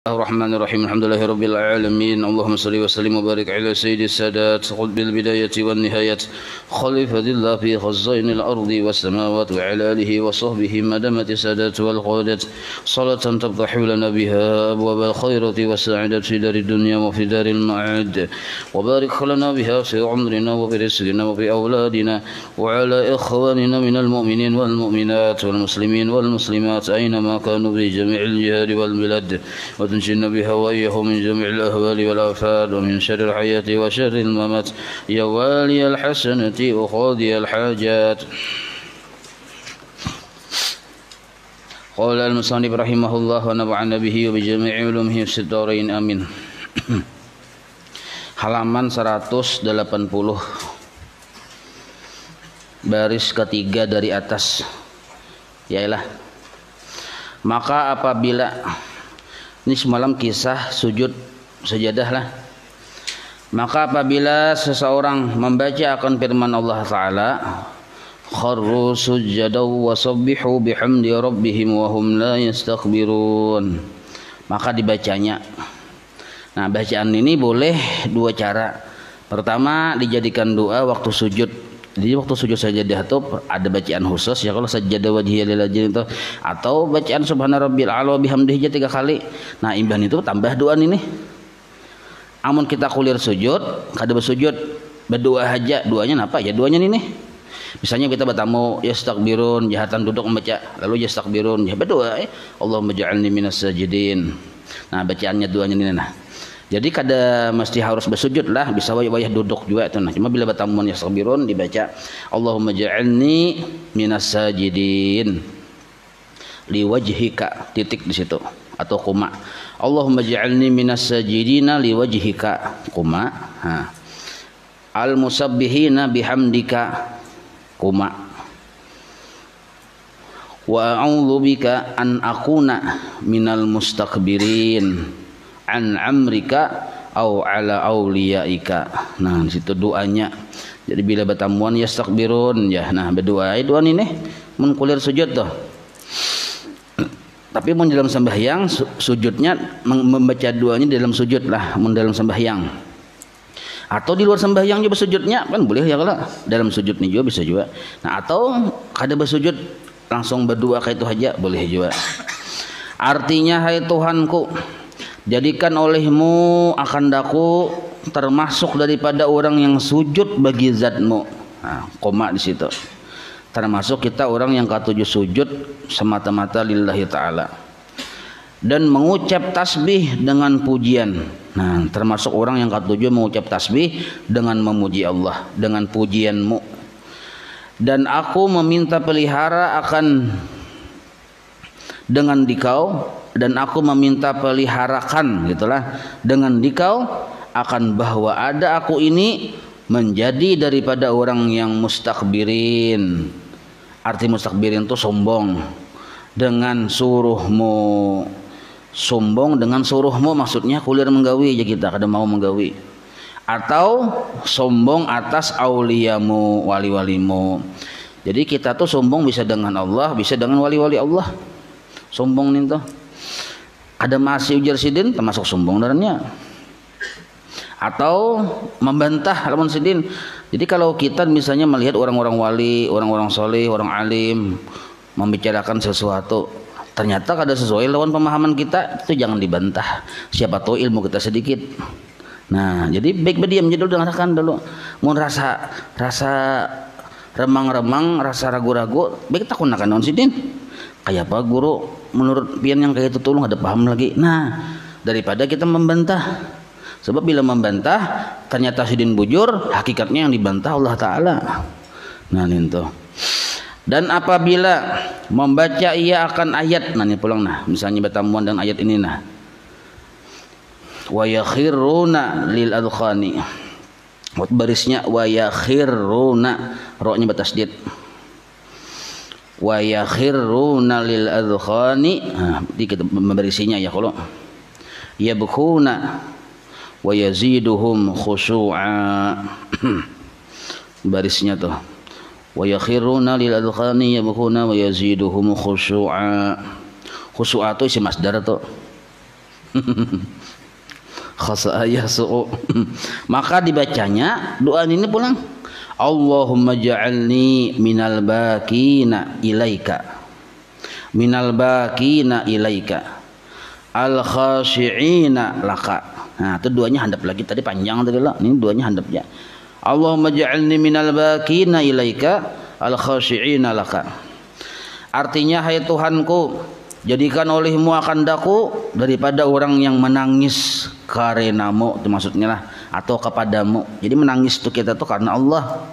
الرحمن الرحيم الحمد لله رب العالمين اللهم صل وسلم وبارك على سيد السادات قطب البداية والنهاية خليفة الله في خزائن الأرض والسماوات وعلى آله وصحبه مدامة السادات والقادة صلاة تفتح لنا بها أبواب الخيرة والسعادة في دار الدنيا وفي دار المعاد وبارك لنا بها في عمرنا وفي رزقنا وفي أولادنا وعلى إخواننا من المؤمنين والمؤمنات والمسلمين والمسلمات أينما كانوا في جميع الجهاد والبلاد وتنجينا بها وإياه من جميع الأهوال والآفات ومن شر الحياة وشر الممات يا والي الحسنة وقاضي الحاجات. قال المصنف رحمه الله ونفعنا به وبجميع علومه في الدارين آمين. Halaman 180 baris ketiga dari atas. Yaelah. Maka apabila ini semalam kisah sujud sajadah lah. Maka apabila seseorang membaca akan firman Allah Ta'ala, kharru sujadaw wa sabbihu bihamdi rabbihim wa hum la yastakbirun, maka dibacanya. Nah, bacaan ini boleh dua cara. Pertama, dijadikan doa waktu sujud. Jadi waktu sujud sajadah itu ada bacaan khusus ya, kalau sajadah wajhiya lillah itu, atau bacaan subhana rabbil a'la bihamdihi 3 kali. Nah, imban itu tambah doa ini. Amun kita kulir sujud, kada bersujud, berdoa aja, doanya apa ya? Doanya ini. Misalnya kita bertamu yastakbirun, jahatan duduk membaca, lalu yastakbirun, ya berdoa, Allahumma ja'alni minas sajidin. Nah, bacaannya doanya ini nah. Jadi kada mesti harus bersujud lah, bisa wayah duduk juga itu nah. Cuma bila bertamuan yastakbirun dibaca Allahumma ja'alni minas sajidin liwajhika, titik di situ atau koma. Allahumma ja'alni minas sajidina liwajhika, koma. Al musabbihina bihamdika, koma. Wa a'udzu bika an akuna minal mustakbirin an amrika au ala auliyaika. Nah, di situ doanya. Jadi bila bertamuan yastakbirun ya, nah berdoa doa ini mun kulir sujud tuh. Tapi mun dalam sembahyang sujudnya membaca doanya dalam sujud lah, mun dalam sembahyang. Atau di luar sembahyang juga bersujudnya kan boleh ya, kalau dalam sujud nih juga bisa juga. Nah, atau kada bersujud langsung berdoa kayak itu aja boleh juga. Artinya, hai Tuhanku, jadikan olehmu akan daku termasuk daripada orang yang sujud bagi zatmu. Nah, koma di situ. Termasuk kita orang yang katujuh sujud semata-mata lillahi ta'ala. Dan mengucap tasbih dengan pujian. Nah, termasuk orang yang katujuh mengucap tasbih dengan memuji Allah, dengan pujianmu. Dan aku meminta pelihara akan dengan dikau, dan aku meminta peliharakan gitulah dengan dikau akan bahwa ada aku ini menjadi daripada orang yang mustakbirin. Arti mustakbirin itu sombong dengan suruhmu. Sombong dengan suruhmu maksudnya kulir menggawi aja, kita kada mau menggawi. Atau sombong atas auliamu, wali-walimu. Jadi kita tuh sombong bisa dengan Allah, bisa dengan wali-wali Allah. Sombong nih tuh. Ada masih ujar sidin termasuk sombong darannya. Atau membantah lawan sidin. Jadi kalau kita misalnya melihat orang-orang wali, orang-orang soleh, orang alim membicarakan sesuatu, ternyata kada sesuai lawan pemahaman kita, itu jangan dibantah. Siapa tahu ilmu kita sedikit. Nah, jadi baik berdiam aja dulu, dengarkan dulu. Mun rasa remang-remang, rasa ragu-ragu, baik tak gunakan lawan sidin. Kayak apa guru, menurut pian yang kayak itu tolong ada paham lagi. Nah, daripada kita membantah. Sebab bila membantah ternyata sidin bujur, hakikatnya yang dibantah Allah Ta'ala. Nah, itu. Dan apabila membaca ia akan ayat, nah ini pulang nah, misalnya bertamuan dengan ayat ini nah. Wa yakhiruna lil adkhani. Barisnya wa yakhiruna, ro-nya bertasydid. Wa yakhiruna lil adkhani, dikit memberisinya ya, kalau yabkhuna wa yaziduhum khushu'a. Barisnya tuh wa yakhiruna lil adkhani yabkhuna wa yaziduhum khushu'a. Khusu'ah itu isi masdar tuh. Khasa yasu'u. Maka dibacanya doa ini pulang. Allahumma ja'alni minal bakina ilaika. Minal bakina ilaika. Al khashi'ina laka. Nah, itu duanya handap lagi, tadi panjang tadi lah. Ini duanya handap ya. Allahumma ja'alni minal bakina ilaika al khashi'ina laka. Artinya, hai Tuhanku, jadikan olehmu akan daku daripada orang yang menangis karenamu, itu maksudnya lah, atau kepadamu. Jadi menangis itu kita tuh karena Allah.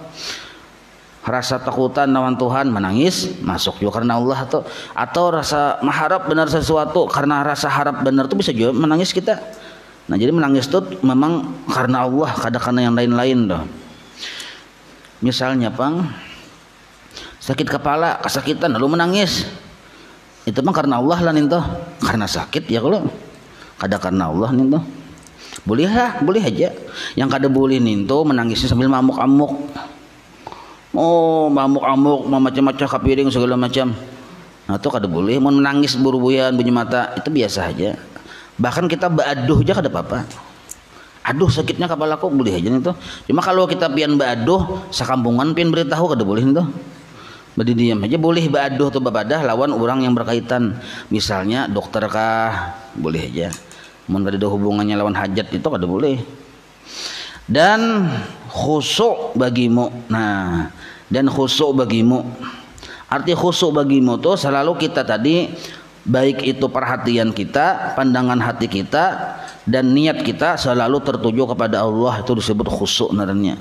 Rasa takutan lawan Tuhan menangis masuk juga karena Allah, atau rasa mengharap benar sesuatu karena rasa harap benar itu bisa juga menangis kita. Nah, jadi menangis itu memang karena Allah, kadang karena yang lain-lain doh. Misalnya pang sakit kepala, kesakitan lalu menangis, itu mah karena Allah lah ninto, karena sakit ya kalau kadang karena Allah ninto. Boleh lah, boleh aja. Yang kada boleh ninto menangisnya sambil mamuk-amuk. Oh, mamuk-amuk, macam-macam kapiring segala macam. Nah, itu kada boleh. Mau menangis buru-buyan bunyi mata, itu biasa aja. Bahkan kita baaduh aja kada apa-apa. Aduh sakitnya kepalaku boleh aja nih tuh. Cuma kalau kita pian baaduh sakampungan pian beritahu kada boleh nih tuh. Badi diam aja boleh baaduh tuh babadah lawan orang yang berkaitan. Misalnya dokter kah boleh aja. Mun kada ada hubungannya lawan hajat itu kada boleh. Dan khusyuk bagimu. Nah, dan khusyuk bagimu. Arti khusyuk bagimu tuh selalu kita tadi, baik itu perhatian kita, pandangan hati kita, dan niat kita selalu tertuju kepada Allah, itu disebut khusyuk naranya.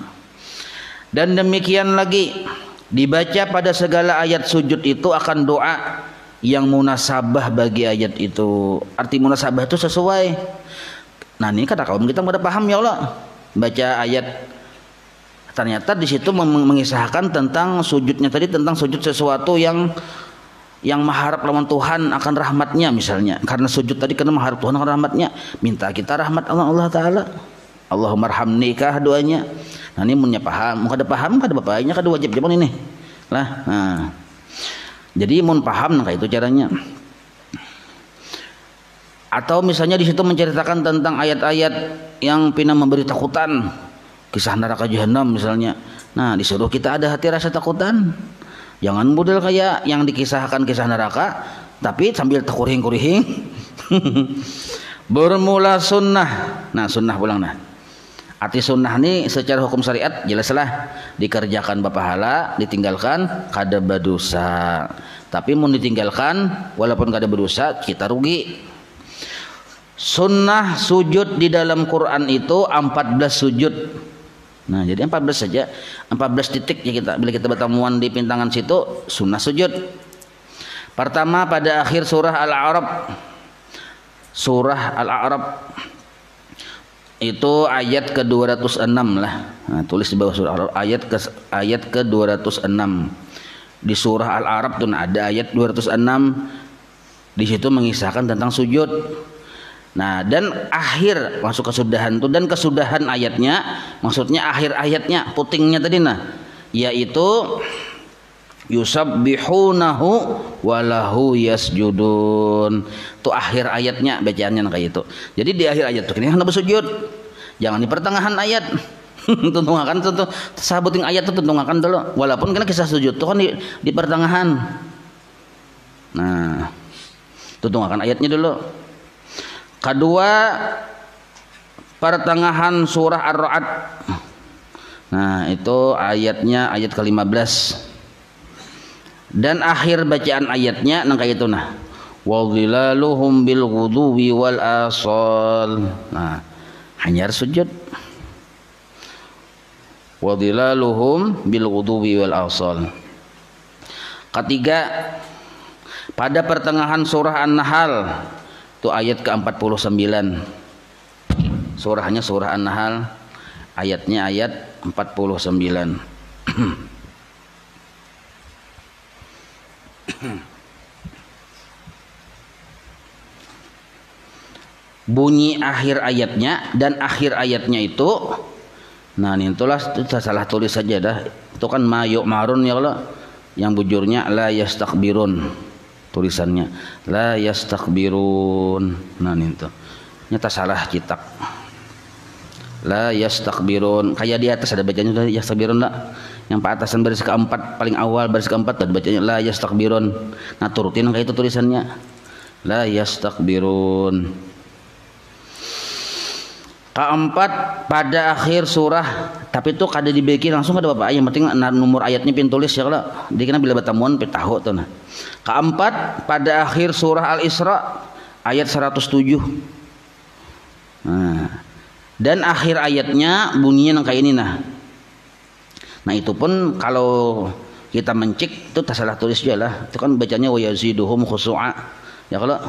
Dan demikian lagi dibaca pada segala ayat sujud itu akan doa yang munasabah bagi ayat itu. Arti munasabah itu sesuai. Nah, ini kata kaum kita pada paham ya Allah. Baca ayat ternyata di situ mengisahkan tentang sujudnya tadi, tentang sujud sesuatu yang mengharap lawan Tuhan akan rahmatnya misalnya. Karena sujud tadi karena mengharap Tuhan akan rahmatnya, minta kita rahmat Allah Ta'ala. Allahumma arhamni kah doanya. Nah, ini punya paham, kada paham kada bapaknya kada wajib jaman ini lah. Nah, jadi mun paham nah itu caranya. Atau misalnya di situ menceritakan tentang ayat-ayat yang pina memberi takutan, kisah neraka jahanam misalnya. Nah, disuruh kita ada hati rasa takutan. Jangan model kayak yang dikisahkan kisah neraka tapi sambil terkurihing-kurihing. Bermula sunnah. Nah, sunnah pulang nah. Arti sunnah ini secara hukum syariat jelaslah dikerjakan berpahala, ditinggalkan kada berdosa. Tapi mau ditinggalkan walaupun kada berdosa kita rugi. Sunnah sujud di dalam Quran itu 14 sujud. Nah, jadi 14 saja, 14 titik ya kita bila kita bertemuan di pintangan situ sunnah sujud. Pertama pada akhir surah Al-A'raf. Surah Al-A'raf itu ayat ke-206 lah. Nah, tulis di bawah surah Al-A'raf ayat ke-206. Di surah Al-A'raf tuh ada ayat 206. Di situ mengisahkan tentang sujud. Nah, dan akhir masuk kesudahan itu, dan kesudahan ayatnya maksudnya akhir ayatnya putingnya tadi nah, yaitu yusabbihunahu walahu yasjudun. Itu akhir ayatnya bacaannya kayak itu. Jadi di akhir ayat itu ini hendak bersujud. Jangan di pertengahan ayat. Tuntungakan tentu sahabating ayat itu tuntungakan dulu. Walaupun karena kisah sujud itu kan di pertengahan. Nah, tuntungakan ayatnya dulu. Kedua, pertengahan surah Ar-Ra'd. Nah, itu ayatnya ayat ke-15. Dan akhir bacaan ayatnya nang kayak itu nah. Wadhilaluhum bil ghuduwi wal asal. Nah, hanya sujud. Wadhilaluhum bil ghuduwi wal asal. Ketiga, pada pertengahan surah An-Nahl itu ayat ke-49. Surahnya surah An-Nahl, ayatnya ayat 49. Bunyi akhir ayatnya dan akhir ayatnya itu, nah ini itulah itu salah tulis saja dah. Itu kan mayuk marun ya Allah, yang bujurnya la yastakbirun. Tulisannya la yastakbirun. Nah itu nyata salah citak. La yastakbirun, kayak di atas ada bacanya la yastakbirun lah. Yang atasan baris keempat paling awal baris keempat ada bacanya la yastakbirun. Nah turutin kayak itu tulisannya la yastakbirun. Keempat pada akhir surah, tapi itu kada dibagi langsung kada bapak. Yang penting nomor ayatnya pin tulis ya kalau dikena bila batamuan pitahu tuh nah. Keempat pada akhir surah Al-Isra ayat 107. Nah, dan akhir ayatnya bunyinya nang kayak ini nah. Nah itu pun kalau kita mencik itu tak salah tulis aja lah. Itu kan bacanya wa yaziduhum khusu'a. Ya kalau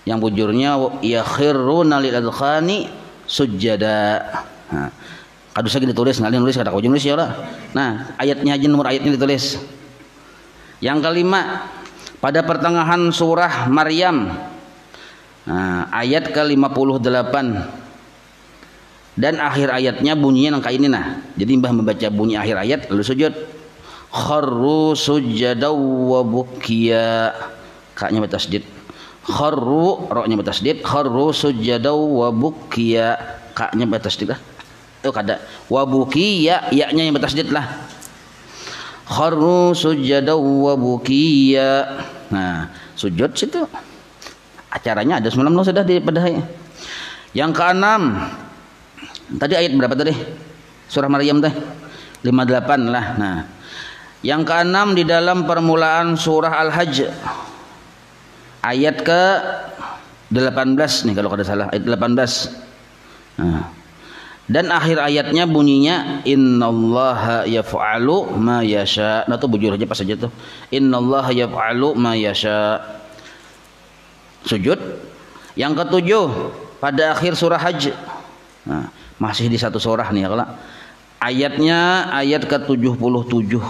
yang bujurnya yakhiruna lil adkhani sujada. Nah, kadu lagi ditulis ngalih nulis kada kau nulis ya lah. Nah, ayatnya aja nomor ayatnya ditulis. Yang kelima pada pertengahan surah Maryam. Nah, ayat ke-58. Dan akhir ayatnya bunyinya nang kayak ini nah. Jadi mbah membaca bunyi akhir ayat lalu sujud. Kharru sujadaw wa bukiya. Kaknya bertasydid. Kharru roknya bertasydid. Kharru sujadaw wa bukiya. Kaknya bertasydid lah. Itu kada. Wa bukiya ya-nya yang bertasydid lah. Kharru sujadaw wa bukiya. Nah, sujud situ. Acaranya ada semalam sudah di pada. Yang keenam. Tadi ayat berapa tadi? Surah Maryam teh 58 lah. Nah, yang keenam di dalam permulaan surah Al-Hajj ayat ke 18 nih kalau kada salah ayat 18. Nah, dan akhir ayatnya bunyinya innallaha yaf'alu ma yasha. Nah tuh bujur aja pas aja tuh. Innallaha yaf'alu ma yasha. Sujud. Yang ketujuh pada akhir surah Hajj. Nah, masih di satu surah nih ya kalau ayatnya ayat ke-77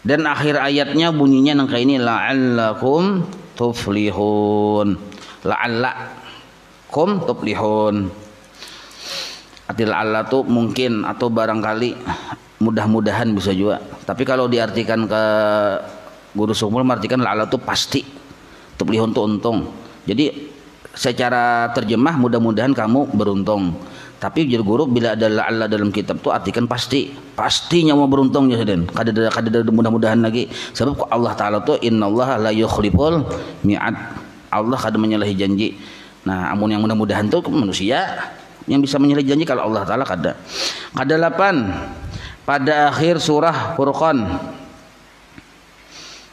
dan akhir ayatnya bunyinya nang kayak ini la'allakum tuflihun. La'allakum tuflihun. Arti la'alla tuh mungkin atau barangkali mudah-mudahan bisa juga. Tapi kalau diartikan ke guru sumul mengartikan la'alla tuh pasti. Tuflihun tuh untung. Jadi secara terjemah mudah-mudahan kamu beruntung. Tapi juru guru bila ada la'alla dalam kitab tu artikan pasti. Pastinya mau beruntung ya den. Kada mudah-mudahan lagi. Sebab Allah Taala tu innallaha la yukhliful mi'ad. Allah kada menyalahi janji. Nah, amun yang mudah-mudahan tu manusia yang bisa menyalahi janji kalau Allah Taala kada. Ke-8 pada akhir surah Furqan.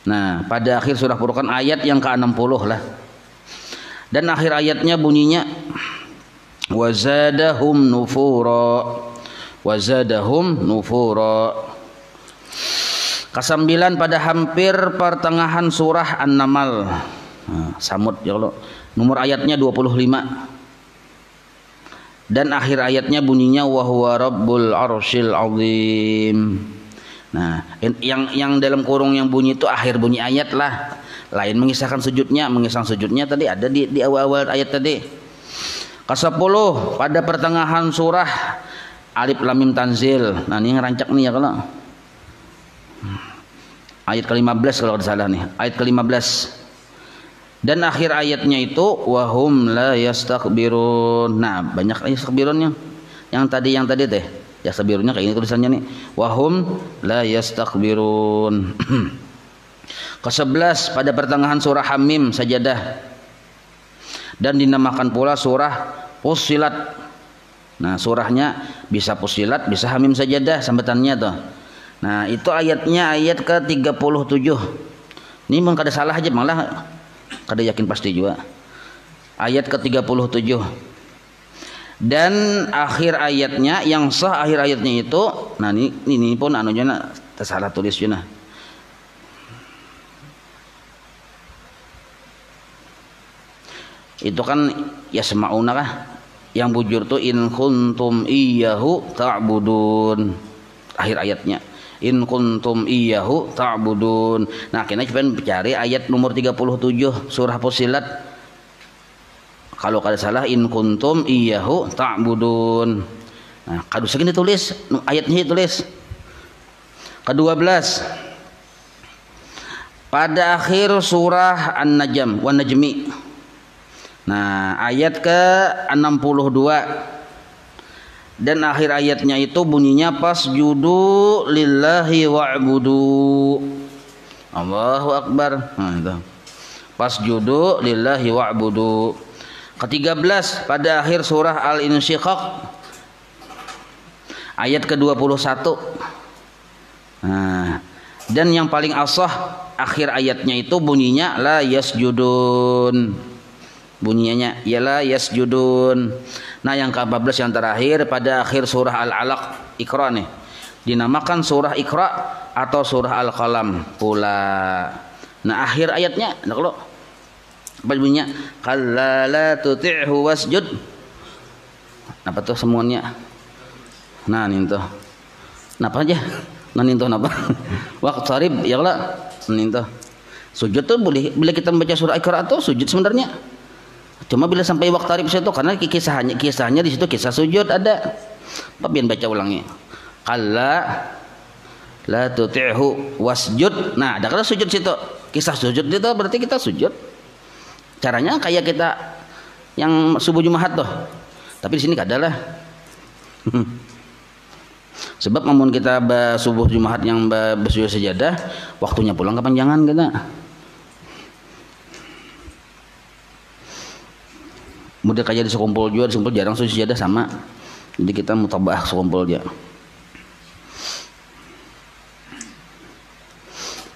Nah, pada akhir surah Furqan ayat yang ke-60 lah. Dan akhir ayatnya bunyinya wazadahum nufura. Wazadahum nufura. Ke-9 pada hampir pertengahan surah An-Naml. Nah, samud ya Allah. Nomor ayatnya 25. Dan akhir ayatnya bunyinya wa huwa rabbul arsyil azim. Nah, yang dalam kurung yang bunyi itu akhir bunyi ayat lah. Lain mengisahkan sujudnya tadi ada di awal-awal ayat tadi. Ke-10 pada pertengahan surah Alif Lam Mim Tanzil. Nah, ini ngerancak nih ya kalau. Ayat ke-15 kalau tidak salah nih. Ayat ke-15. Dan akhir ayatnya itu wahum la yastakbirun. Nah, banyak yastakbirunnya. Yang tadi teh. Yastakbirunnya kayak ini tulisannya nih. Wahum la yastakbirun. Ke-11 pada pertengahan surah Hamim Sajadah. Dan dinamakan pula surah Fussilat. Nah, surahnya bisa Fussilat, bisa Hamim Sajadah sambutannya tuh. Nah, itu ayatnya ayat ke-37. Ini memang kada salah aja malah kada yakin pasti juga. Ayat ke-37. Dan akhir ayatnya yang sah akhir ayatnya itu, nah ini pun anunya salah tulisnya. Itu kan ya semauna kah yang bujur tuh in kuntum iyyahu ta'budun akhir ayatnya in kuntum iyyahu ta'budun. Nah kita coba cari ayat nomor 37 surah Fussilat kalau kada salah in kuntum iyyahu ta'budun. Nah kadu segini tulis ayatnya tulis ke-12 pada akhir surah An-Najm wan Najmi. Nah, ayat ke-62 dan akhir ayatnya itu bunyinya fasjudu lillahi wa'budu. Allahu akbar. Nah, itu. Fasjudu lillahi wa'budu. Ke-13 pada akhir surah Al-Insyiqaq ayat ke-21. Nah, dan yang paling ashah akhir ayatnya itu bunyinya la yasjudun. Bunyinya ya la yasjudun. Nah, yang ke-14 yang terakhir pada akhir surah Al-Alaq Iqra nih. Dinamakan surah Iqra atau surah Al-Qalam pula. Nah, akhir ayatnya kalau apa bunyinya? Kalla la tuti'hu wasjud. Apa tuh semuanya? Nah, ninto. Napa aja? Nah, ninto napa? Waqtarib ya lah. Ninto. Sujud tuh boleh bila kita membaca surah Iqra tuh sujud sebenarnya. Cuma bila sampai waqtarib situ karena kisahnya di situ kisah sujud ada. Papian baca ulangnya. Kalla la tuti'hu wasjud. Nah, ada kata sujud situ. Kisah sujud itu berarti kita sujud. Caranya kayak kita yang subuh Jumat tuh. Tapi di sini kada lah. Sebab namun kita subuh Jumat yang bersujud sajadah, waktunya pulang kepanjangan kita. Mudah kayak di sekumpul juga, di sekumpul jarang sujud sajadah sama. Jadi kita mutabah sekumpul dia.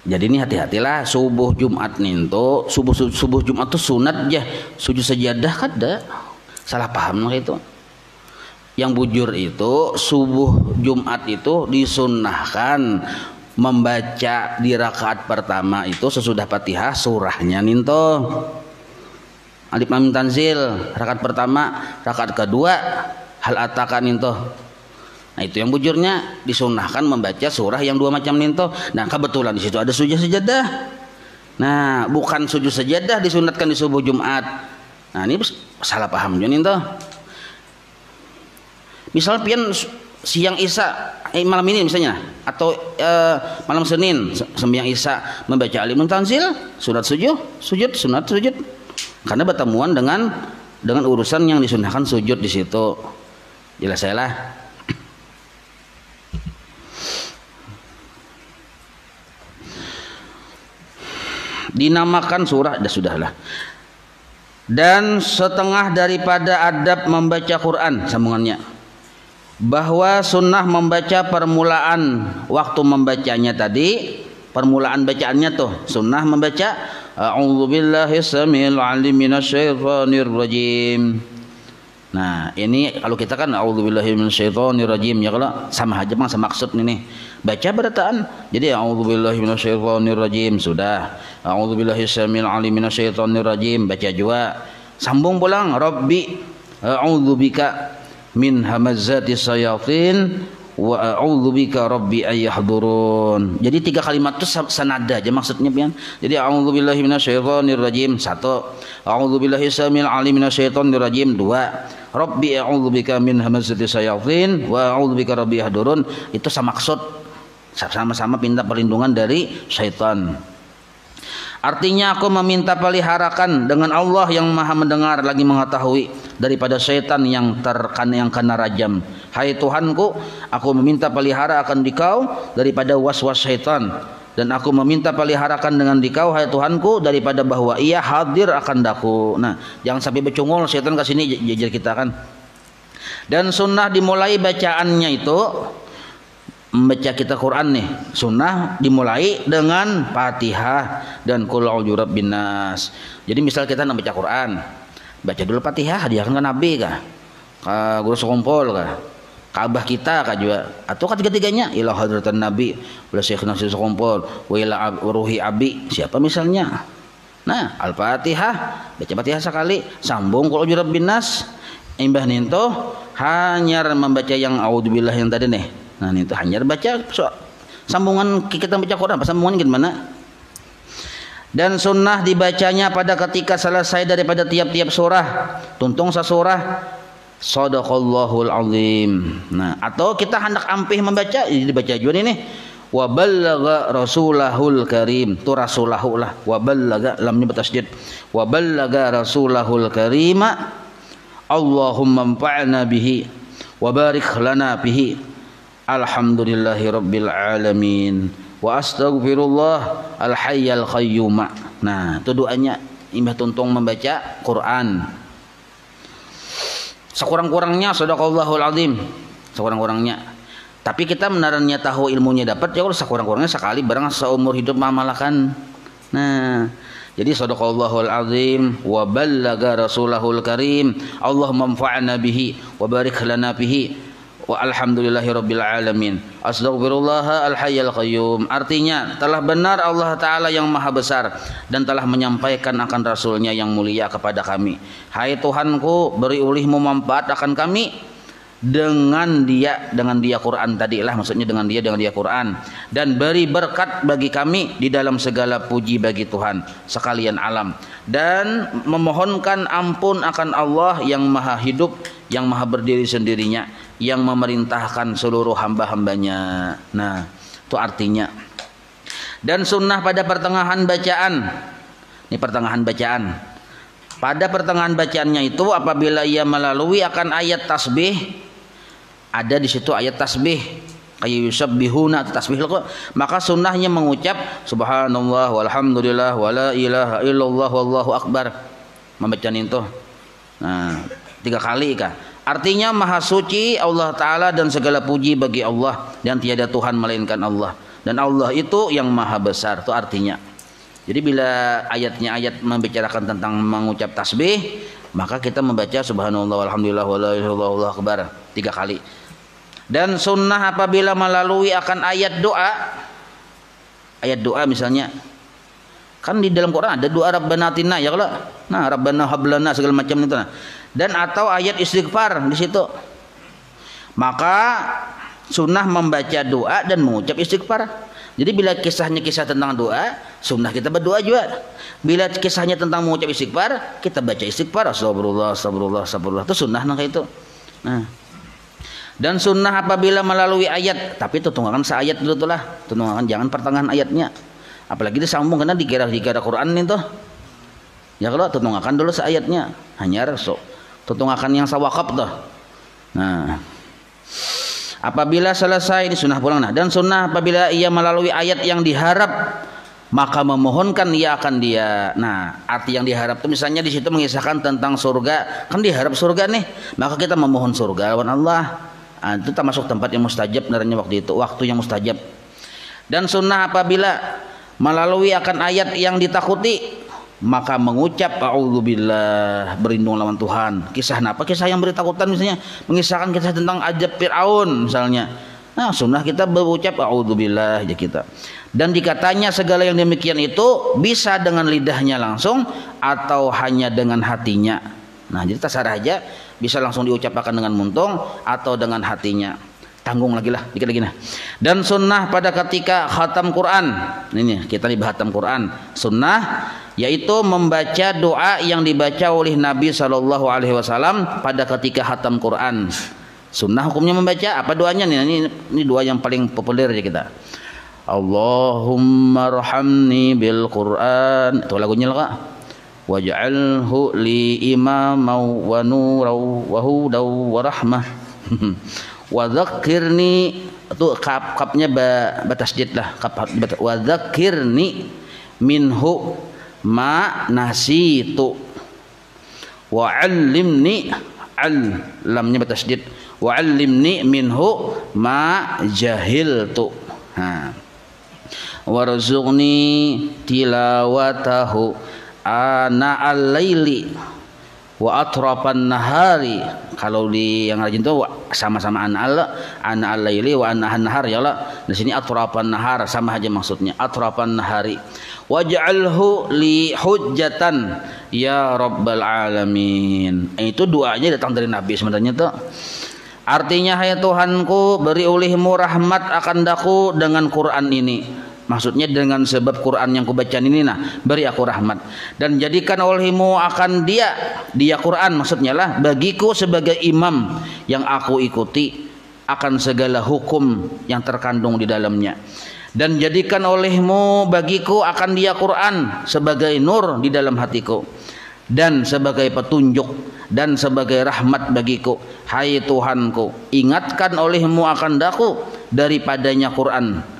Jadi ini hati-hatilah subuh Jumat ninto, subuh Jumat tuh sunat aja, sujud sajadah kada. Salah paham itu. Yang bujur itu subuh Jumat itu disunnahkan membaca di rakaat pertama itu sesudah Fatihah surahnya ninto. Alif Lam Mim Tanzil rakaat pertama, rakaat kedua hal ataka ninto. Nah, itu yang bujurnya disunnahkan membaca surah yang dua macam ninto. Nah, kebetulan di situ ada sujud sajadah. Nah, bukan sujud sajadah disunatkan di subuh Jumat. Nah, ini salah paham juga ninto. Misal pian siang Isya malam ini misalnya atau malam Senin sembahyang Isya membaca Alif Lam Mim Tanzil, sunat sujud. Karena bertemuan dengan urusan yang disunahkan sujud di situ. Jelas saya lah. Dinamakan surah sudahlah. Dan setengah daripada adab membaca Quran sambungannya bahwa sunnah membaca permulaan waktu membacanya tadi, permulaan bacaannya tuh sunnah membaca a'udzubillahi samil alim minasyaitonir rajim. Nah, ini kalau kita kan a'udzubillahi minasyaitonir rajim ya, kalau sama aja bang sama maksud ini baca berataan. Jadi a'udzubillahi minasyaitonir rajim sudah, a'udzubillahi samil alim minasyaitonir rajim baca juga, sambung pulang rabbi a'udzubika min hamazati sayatin wa a'udzubika rabbi ayyahdurun. Jadi tiga kalimat itu sanada aja maksudnya pian. Jadi a'udzubillahi minasyaitonir rajim satu, a'udzubillahi samil alim minasyaitonir rajim dua, rabbi a'udzubika min hamazati sayatin wa a'udzubika rabbi ayyahdurun. Itu sama maksud, sama-sama minta perlindungan dari syaitan. Artinya aku meminta peliharakan dengan Allah yang maha mendengar lagi mengetahui daripada syaitan yang kena rajam. Hai Tuhanku, aku meminta pelihara akan dikau daripada was-was syaitan, dan aku meminta peliharakan dengan dikau hai Tuhanku daripada bahwa ia hadir akan daku. Nah, jangan sampai becungul syaitan ke sini jajar kita kan. Dan sunnah dimulai bacaannya itu membaca kita Quran nih, sunnah dimulai dengan Fatihah dan Qul a'udzu birabbin nas. Jadi misal kita nak baca Quran, baca dulu Fatihah, hadiahkan ke Nabi kah? Ke guru sekumpul kah? Kaabah kita kah juga? Atau ketiga-tiganya ila hadratan Nabi, wala syekhna sekumpul, wa ila ruhi abi, siapa misalnya? Nah, Al-Fatihah, baca Fatihah sekali, sambung Qul a'udzu birabbin nas. Imbah ninto hanya membaca yang a'udzubillah yang tadi nih. Nah, itu hanya baca sambungan kita baca Quran, sambungan gimana? Dan sunnah dibacanya pada ketika selesai daripada tiap-tiap surah, tuntung sasurah, Shadaqallahul azim. Nah, atau kita hendak ampih membaca, dibaca juga ini. wa ballaga rasulahul karim. Tu rasulahu lah, wa ballaga lamnya bertasydid, wa ballaga rasulahul karima. Allahumma anfa'na bihi wa barik lana bihi. Alhamdulillahi rabbil alamin. Wa astaghfirullah al hayyal qayyum. Nah, itu doanya Imbah Tuntung membaca Quran. Sekurang-kurangnya sadaqallahul azim, sekurang-kurangnya. Tapi kita menarannya tahu ilmunya dapat, ya kalau sekurang-kurangnya sekali barang seumur hidup mamalakan. Nah, jadi sadaqallahul azim wa ballaga rasulahul karim. Allahumma anfa'na bihi wa barik lana bihi. Wa alhamdulillahi rabbil alamin. Astaghfirullah al hayyal qayyum. Artinya telah benar Allah Ta'ala yang maha besar dan telah menyampaikan akan Rasulnya yang mulia kepada kami. Hai Tuhanku, beri ulihmu manfaat akan kami dengan dia Quran tadi lah, maksudnya dengan dia Quran, dan beri berkat bagi kami di dalam segala puji bagi Tuhan sekalian alam, dan memohonkan ampun akan Allah yang maha hidup, yang maha berdiri sendirinya, yang memerintahkan seluruh hamba-hambanya. Nah, itu artinya. Dan sunnah pada pertengahan bacaan, ini pertengahan bacaan, pada pertengahan bacaannya itu apabila ia melalui akan ayat tasbih, ada di situ ayat tasbih kayak yusabbihuna tasbih, maka sunnahnya mengucap subhanallah walhamdulillah wala ilaha illallah wallahu akbar, membaca itu. Nah, 3 kali kah? Artinya maha suci Allah Ta'ala dan segala puji bagi Allah dan tiada Tuhan melainkan Allah, dan Allah itu yang maha besar. Itu artinya. Jadi bila ayatnya ayat membicarakan tentang mengucap tasbih, maka kita membaca subhanallah walhamdulillah wala ilaha illallah wallahu akbar 3 kali. Dan sunnah apabila melalui akan ayat doa misalnya, kan di dalam Quran ada doa Rabbana atina ya kalau, nah Rabbana hablana segala macam itu, nah. Dan atau ayat istighfar di situ, maka sunnah membaca doa dan mengucap istighfar. Jadi bila kisahnya kisah tentang doa, sunnah kita berdoa juga. Bila kisahnya tentang mengucap istighfar, kita baca istighfar, astagfirullah astagfirullah astagfirullah, itu sunnah kayak itu. Nah, dan sunnah apabila melalui ayat, tapi itu tunggakan seayat dulu tuh lah, tunggakan jangan pertengahan ayatnya, apalagi disambung karena dikira Quran itu ya, kalau tunggakan dulu seayatnya, hanya so tunggakan yang sawakaf tuh. Nah, apabila selesai ini sunnah pulang. Nah, dan sunnah apabila ia melalui ayat yang diharap, maka memohonkan ia akan dia. Nah, arti yang diharap itu misalnya di situ mengisahkan tentang surga, kan diharap surga nih, maka kita memohon surga lawan Allah. Nah, itu termasuk tempat yang mustajab naranya waktu itu, waktu yang mustajab. Dan sunnah apabila melalui akan ayat yang ditakuti, maka mengucap a'udzubillah, berlindung lawan Tuhan. Kisah apa? Kisah yang beri takutan misalnya, mengisahkan kisah tentang ajab Fir'aun misalnya. Nah, sunnah kita berucap a'udzubillah ya kita. Dan dikatanya segala yang demikian itu bisa dengan lidahnya langsung atau hanya dengan hatinya. Nah, jadi terserah aja, bisa langsung diucapkan dengan muntung atau dengan hatinya. Tanggung lagi lah, dikit lagi nah. Dan sunnah pada ketika khatam Quran, ini kita di khatam Quran, sunnah yaitu membaca doa yang dibaca oleh Nabi Shallallahu Alaihi Wasallam pada ketika khatam Quran. Sunnah hukumnya membaca apa doanya nih? Ini doa yang paling populer ya kita. Allahumma arhamni bil Quran, itu lagunya lah kak. Waj'alhu li imamau wa nurau wa hudau wa rahmah. Wa dzakkirni, itu kapnya batasjid lah, wa dzakkirni minhu ma nasitu wa 'allimni, al lamnya batasjid, wa 'allimni minhu ma jahiltu. Warzuqni tilawatahu ana al-laili wa atrafan nahari. Kalau di yang rajin itu sama-sama ana al-laili wa ana an-nahar ya Allah. Di sini atrafan nahar sama aja maksudnya, atrafan nahari. Waj'alhu li hujjatan ya rabbal alamin. Itu doanya datang dari Nabi sebenarnya tuh. Artinya, hai Tuhanku, beri olehmu rahmat akan daku dengan Quran ini. Maksudnya dengan sebab Quran yang kubacaan ini, nah beri aku rahmat dan jadikan olehmu akan dia Quran maksudnya lah bagiku sebagai imam yang aku ikuti akan segala hukum yang terkandung di dalamnya. Dan jadikan olehmu bagiku akan dia Quran sebagai nur di dalam hatiku dan sebagai petunjuk dan sebagai rahmat bagiku. Hai Tuhanku, ingatkan olehmu akan daku daripadanya Quran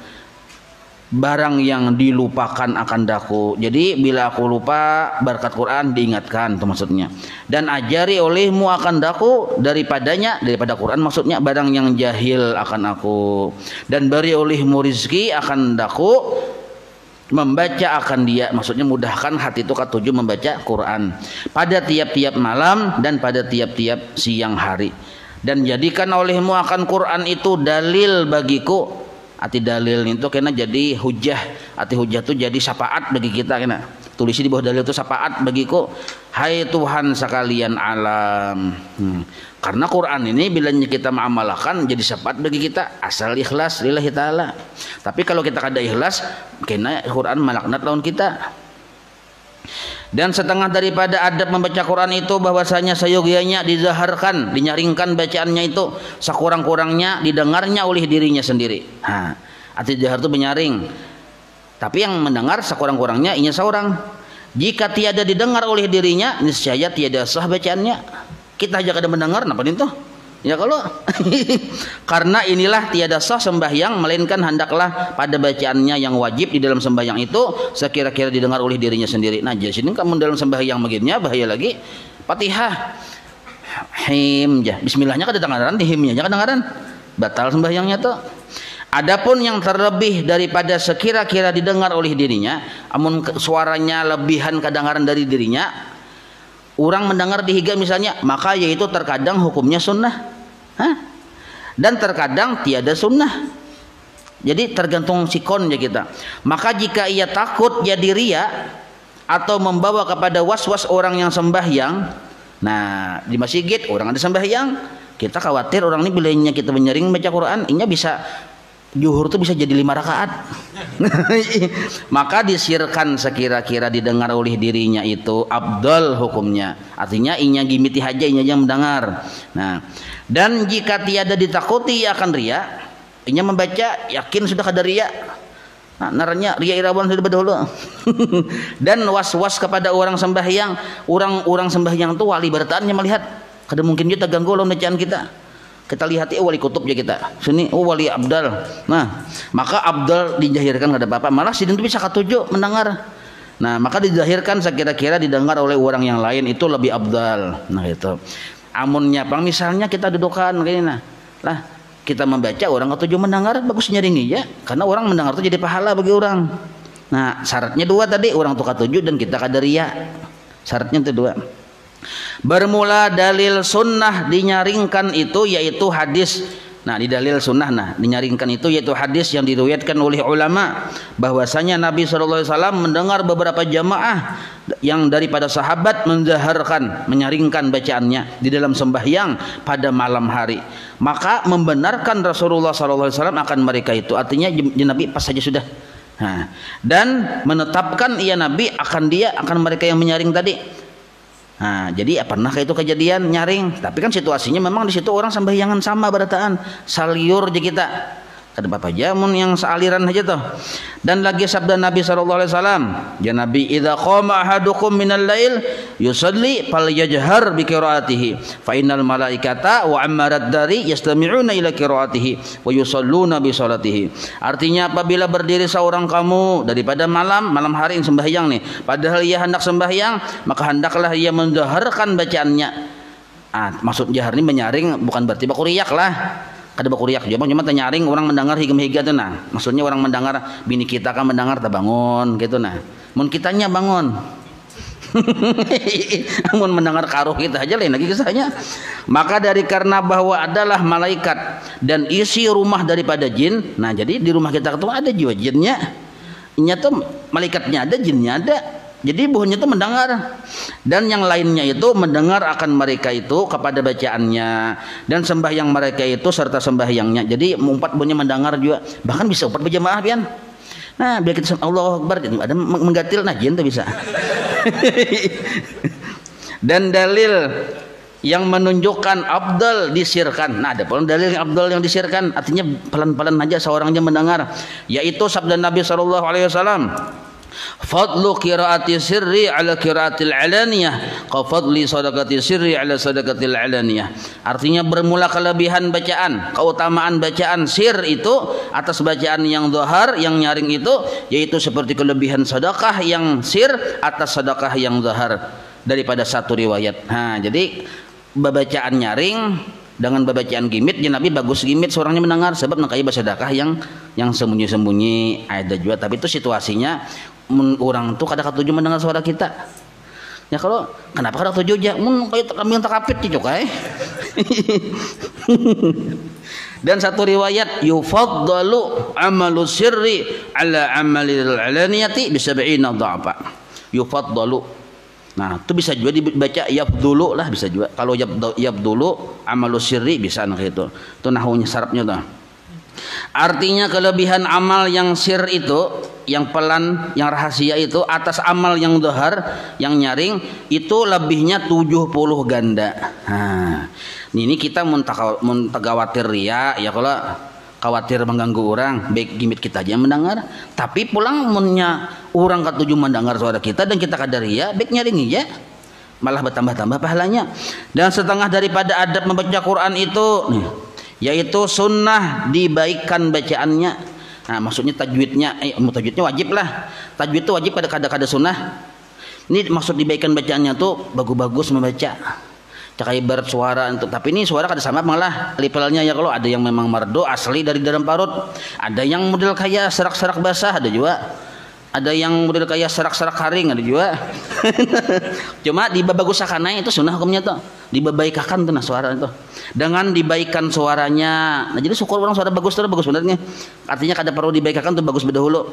barang yang dilupakan akan daku. Jadi bila aku lupa berkat Quran diingatkan, itu maksudnya. Dan ajari olehmu akan daku daripadanya, daripada Quran maksudnya, barang yang jahil akan aku. Dan beri olehmu rizki akan daku membaca akan dia, maksudnya mudahkan hati itu ketujuh membaca Quran pada tiap-tiap malam dan pada tiap-tiap siang hari. Dan jadikan olehmu akan Quran itu dalil bagiku. Arti dalil itu kena jadi hujah. Arti hujah itu jadi syafaat bagi kita kena. Tulisi di bawah dalil itu syafaat bagiku. Hai Tuhan sekalian alam. Karena Quran ini bila kita mengamalkan jadi syafaat bagi kita asal ikhlas lillahi taala. Tapi kalau kita kada ikhlas, kena Quran malaknat lawan kita. Dan setengah daripada adab membaca Quran itu bahwasanya sayogianya dizaharkan, dinyaringkan bacaannya itu sekurang-kurangnya didengarnya oleh dirinya sendiri. Arti jahar itu menyaring. Tapi yang mendengar sekurang-kurangnya inya seorang. Jika tiada didengar oleh dirinya, niscaya tiada sah bacaannya. Kita aja kada mendengar, napa itu? Ya kalau karena inilah tiada sah sembahyang melainkan hendaklah pada bacaannya yang wajib di dalam sembahyang itu sekira-kira didengar oleh dirinya sendiri. Nah, jadi sini kamu dalam sembahyang begini bahaya lagi. Fatihah, him, ya bismillahnya kada dengaran, di himnya jangan dengaran. Batal sembahyangnya tuh. Adapun yang terlebih daripada sekira-kira didengar oleh dirinya, amun suaranya lebihan kedengaran dari dirinya, orang mendengar dihiga misalnya, maka yaitu terkadang hukumnya sunnah. Dan terkadang tiada sunnah. Jadi tergantung sikon ya kita. Maka jika ia takut jadi ria atau membawa kepada was-was orang yang sembahyang, nah di masjid orang ada sembahyang, kita khawatir orang ini bilanya kita menyaring baca Quran, inya bisa zuhur itu bisa jadi 5 rakaat. Maka disirkan sekira-kira didengar oleh dirinya itu abdal hukumnya. Artinya inya gimiti haja inya yang mendengar. Nah, dan jika tiada ditakuti akan ria, inya membaca yakin sudah kada ria. Nah, naranya ria irawan sudah dahulu. Dan was-was kepada orang sembahyang, orang-orang sembahyang itu wali bertaannya melihat kada mungkin dia terganggu lawan bacaan kita. Kita lihat wali kutub ya kita sini wali abdal. Nah maka abdal dijahirkan kada apa-apa, malah sidin itu bisa ketujuh mendengar. Nah maka dijahirkan sekira-kira didengar oleh orang yang lain itu lebih abdal. Nah itu amunnya pang misalnya kita dudukan kayak lah kita membaca orang ketujuh mendengar, bagus nyaringi ya, karena orang mendengar itu jadi pahala bagi orang. Nah syaratnya 2 tadi, orang tuh ketujuh dan kita kada ria, syaratnya itu 2. Bermula dalil sunnah dinyaringkan itu yaitu hadis. Nah di dalil sunnah dinyaringkan itu yaitu hadis yang diriwayatkan oleh ulama bahwasanya Nabi SAW mendengar beberapa jamaah yang daripada sahabat menzaharkan, menyaringkan bacaannya di dalam sembahyang pada malam hari. Maka membenarkan Rasulullah SAW akan mereka itu. Artinya Nabi pas saja sudah. Dan menetapkan ia Nabi akan mereka yang menyaring tadi. Nah, jadi pernah kayak itu kejadian nyaring, tapi kan situasinya memang di situ orang sembahyangan sama berataan, saliur aja kita. Ada bapak jamun yang sealiran aja tuh. Dan lagi sabda Nabi SAW, ya Nabi, idza qama ahadukum minal lail yusalli falyajhar bi qiraatihi fa innal malaikata wa ammarat dari yastami'una ila qiraatihi wa yusalluna bi salatihi. Artinya apabila berdiri seorang kamu daripada malam hari yang sembahyang nih, padahal ia hendak sembahyang, maka hendaklah ia mendaharkan bacaannya. Maksud jahar ini menyaring bukan berarti bakuriyak lah. Kada bakuriak juga cuma nyaring orang mendengar higem-higa tuh maksudnya orang mendengar bini kita kan mendengar tak bangun gitu mun kitanya bangun. Mun mendengar karuh kita aja lain lagi kisahnya. Maka karena bahwa adalah malaikat dan isi rumah daripada jin, nah jadi di rumah kita itu ada jiwa jinnya, inya tuh malaikatnya ada, jinnya ada. Jadi buahnya itu mendengar, dan yang lainnya itu mendengar akan mereka itu kepada bacaannya dan sembahyang mereka itu serta sembahyangnya. Jadi 4 buahnya mendengar juga, bahkan bisa 4 berjamaah pian. Nah biar kita Allahu Akbar ada menggatil, nah jin itu bisa. Dan dalil yang menunjukkan afdal disirkan. Nah, ada pun dalil yang afdal yang disirkan, artinya pelan-pelan aja seorangnya mendengar, yaitu sabda Nabi sallallahu alaihi wasallam, fadlu qiraati sirri ala qiraatil alaniyah ka fadli sadaqati sirri ala sadaqatil alaniyah. Artinya bermula kelebihan bacaan, keutamaan bacaan sir itu atas bacaan yang zahar, yang nyaring itu, yaitu seperti kelebihan sedekah yang sir atas sedekah yang zahar daripada satu riwayat. Nah, jadi babacaan nyaring dengan babacaan gimit, ya Nabi bagus gimit seorangnya mendengar, sebab nangkai bersedekah yang sembunyi-sembunyi ada juga. Tapi itu situasinya orang tuh kadang ketujuh mendengar suara kita. Ya kalau kenapa kadang ketujuh aja kami yang takapit gitu kai. Dan satu riwayat yufaddalu amalu sirri ala amalil alaniyati bi 70 dha'fa. Yufaddalu. Nah, itu bisa juga dibaca yabdulu lah, bisa juga. Kalau yabdulu amalu sirri bisa nah gitu. Itu nahwunya sarapnya tuh. Artinya kelebihan amal yang sir itu, yang pelan, yang rahasia itu atas amal yang zahar, yang nyaring itu lebihnya 70 ganda. Nah, ini kita mun khawatir ria ya, kalau khawatir mengganggu orang, baik gimit kita aja mendengar. Tapi pulang munnya orang ketujuh mendengar suara kita dan kita kadar ria, baik nyaring aja, malah bertambah-tambah pahalanya. Dan setengah daripada adab membaca Quran itu nih, yaitu sunnah dibaikkan bacaannya. Nah, maksudnya tajwidnya, tajwidnya wajib lah. Tajwid itu wajib pada kada sunnah. Ini maksud dibaikkan bacaannya tuh bagus-bagus membaca. Cakai bersuara untuk, tapi ini suara kada sama malah lipelnya ya. Kalau ada yang memang merdu asli dari dalam parut, ada yang model kayak serak-serak basah, ada juga. Ada yang model kayak serak-serak haring, ada juga. Cuma dibagusakan itu sunnah hukumnya tuh. Dibaikakan tuh nah suara itu. Dengan dibaikan suaranya. Nah, jadi syukur orang suara bagus tuh bagus benernya. Artinya kada perlu dibaikakan tuh bagus berdahulu.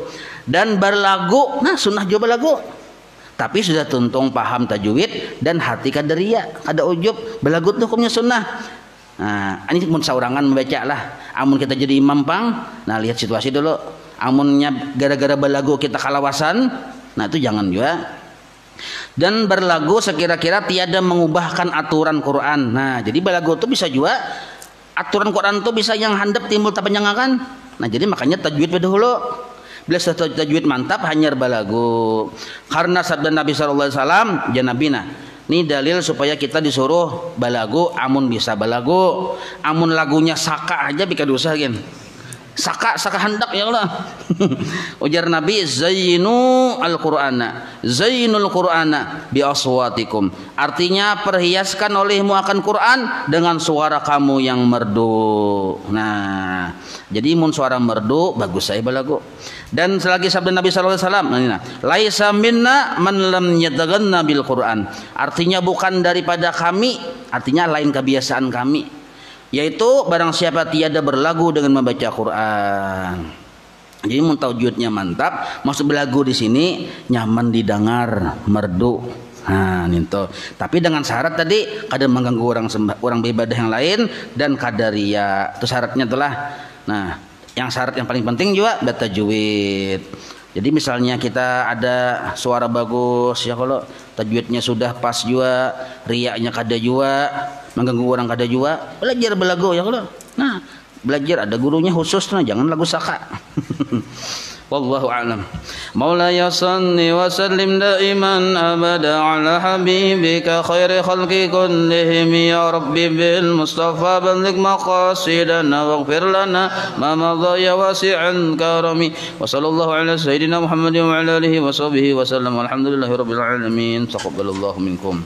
Dan berlagu, nah sunnah juga berlagu. Tapi sudah tuntung paham tajwid dan hati kada ria, kada ujub, belagut hukumnya sunnah. Nah, ini mun saurangan membaca lah. Amun kita jadi imam pang, nah lihat situasi dulu. Amunnya gara-gara belagu kita kalawasan, nah itu jangan juga. Dan berlagu sekira-kira tiada mengubahkan aturan Quran. Nah, jadi belagu itu bisa juga aturan Quran itu bisa yang handap timbul tapanjangakan. Nah, jadi makanya tajwid dahulu. Bila tajwid mantap hanya balagu. Karena sabda Nabi sallallahu alaihi wasallam janabina. Ini dalil supaya kita disuruh balagu, amun bisa balagu. Amun lagunya saka aja bika dosa gen. Saka hendak ya Allah. Ujar Nabi, zayyinu al-Qur'ana, zayyinul Qur'ana bi aswatikum. Artinya perhiaskan olehmu akan Quran dengan suara kamu yang merdu. Nah, jadi mun suara merdu bagus saya balagu. Dan selagi sabda Nabi sallallahu alaihi wasallam, laisa minna man lam yataghanna bil Qur'an. Artinya bukan daripada kami, artinya lain kebiasaan kami. Yaitu barang siapa tiada berlagu dengan membaca Quran. Jadi mun tajwidnya mantap, maksud berlagu di sini nyaman didengar, merdu. Nah, itu. Tapi dengan syarat tadi kada mengganggu orang beribadah yang lain dan kada ria. Itu syaratnya itulah. Nah, yang syarat yang paling penting juga tajwid. Jadi misalnya kita ada suara bagus ya, kalau tajwidnya sudah pas juga, riaknya kada juga, mengganggu orang kada juga, belajar belagu ya kalau. Nah, belajar ada gurunya khusus, nah jangan lagu saka. Wallahu a'lam. Maulaya salli wa sallim daiman abada ala habibika khairi khalqi kullihim ya rabbi bil mustafa balligh maqasidana waghfir lana ma madha ya wasi'an karami wa sallallahu ala sayyidina Muhammadin wa ala alihi wa sahbihi wa sallam walhamdulillahi rabbil alamin taqabbalallahu minkum.